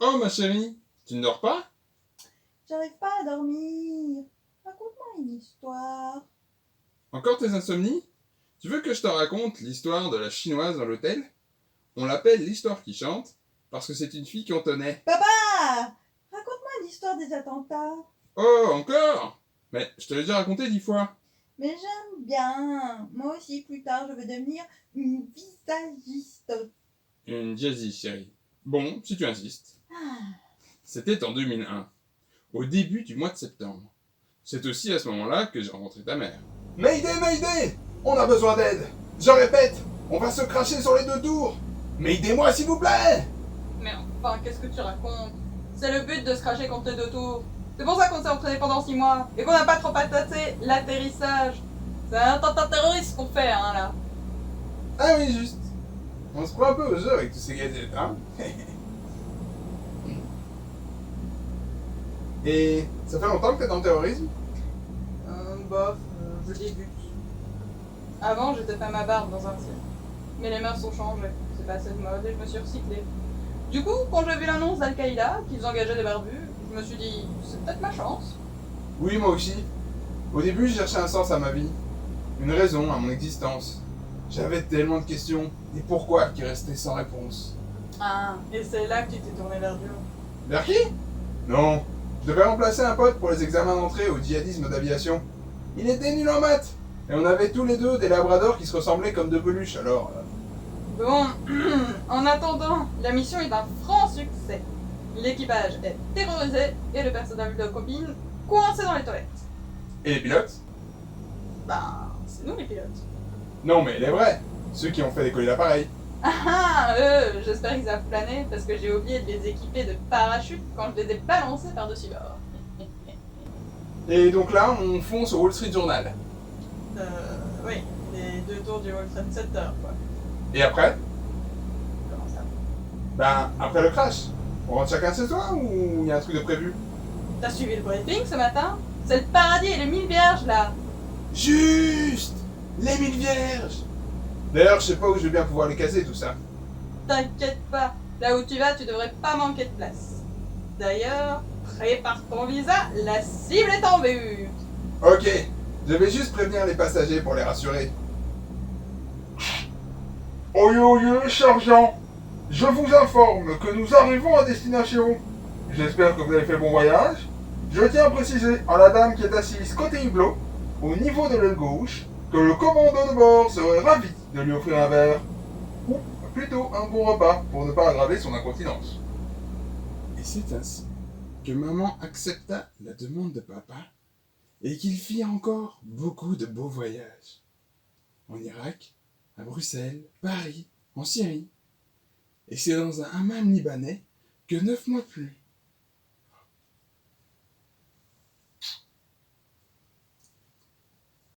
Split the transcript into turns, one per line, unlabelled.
Oh ma chérie, tu ne dors pas?
J'arrive pas à dormir. Raconte-moi une histoire.
Encore tes insomnies? Tu veux que je te raconte l'histoire de la chinoise dans l'hôtel? On l'appelle l'histoire qui chante parce que c'est une fille qu'on tenait.
Papa! Raconte-moi l'histoire des attentats.
Oh, encore? Mais je te l'ai déjà raconté 10 fois.
Mais j'aime bien. Moi aussi, plus tard, je veux devenir une visagiste.
Une jazziste, chérie. Bon, si tu insistes.
Ah,
C'était en 2001, au début du mois de septembre. C'est aussi à ce moment-là que j'ai rencontré ta mère.
Mayday, Mayday! On a besoin d'aide! Je répète, on va se cracher sur les deux tours! Mais aidez-moi s'il vous plaît!
Mais enfin, qu'est-ce que tu racontes? C'est le but de se cracher contre les deux tours. C'est pour ça qu'on s'est entraîné pendant 6 mois et qu'on n'a pas trop attaqué l'atterrissage. C'est un attentat terroriste qu'on fait, hein, là.
Ah oui, juste. On se prend un peu au jeu avec tous ces gadgets, hein? Et ça fait longtemps que t'es dans le terrorisme?
Bof, je débute. Avant, j'étais femme à barbe dans un cirque. Mais les mœurs ont changé. C'est passé de mode et je me suis recyclée. Du coup, quand j'ai vu l'annonce d'Al-Qaïda, qu'ils engageaient des barbus, je me suis dit, c'est peut-être ma chance.
Oui, moi aussi. Au début, je cherchais un sens à ma vie. Une raison à mon existence. J'avais tellement de questions, des pourquoi qui restaient sans réponse.
Ah, et c'est là que tu t'es tourné vers Dieu.
Vers qui? Non. Je devais remplacer un pote pour les examens d'entrée au djihadisme d'aviation. Il était nul en maths. Et on avait tous les deux des labradors qui se ressemblaient comme deux peluches, alors...
Bon, en attendant, la mission est un franc succès. L'équipage est terrorisé et le personnel de copine coincé dans les toilettes.
Et les pilotes?
Ben, c'est nous les pilotes.
Non, mais les vrais. Ceux qui ont fait décoller l'appareil.
Ah, eux, j'espère qu'ils savent planer parce que j'ai oublié de les équiper de parachutes quand je les ai balancés par-dessus bord.
Et donc là, on fonce au Wall Street Journal.
Oui, les deux tours du World Trade Center, quoi.
Et après?
Comment ça?
Ben, après le crash. On rentre chacun chez soi ou il y a un truc de prévu?
T'as suivi le briefing ce matin? C'est le paradis et les 1000 vierges, là.
Juste! Les 1000 vierges! D'ailleurs, je sais pas où je vais bien pouvoir les caser, tout ça.
T'inquiète pas, là où tu vas, tu devrais pas manquer de place. D'ailleurs, prépare ton visa, la cible est en vue.
Ok, je vais juste prévenir les passagers pour les rassurer. Oyez, oyez, sergent! Je vous informe que nous arrivons à destination. J'espère que vous avez fait bon voyage. Je tiens à préciser à la dame qui est assise côté hublot, au niveau de l'aile gauche, que le commandant de bord serait ravi de lui offrir un verre. Ou plutôt un bon repas pour ne pas aggraver son incontinence.
Et c'est ainsi que maman accepta la demande de papa et qu'il fit encore beaucoup de beaux voyages. En Irak, à Bruxelles, Paris, en Syrie. Et c'est dans un hammam libanais que 9 mois plus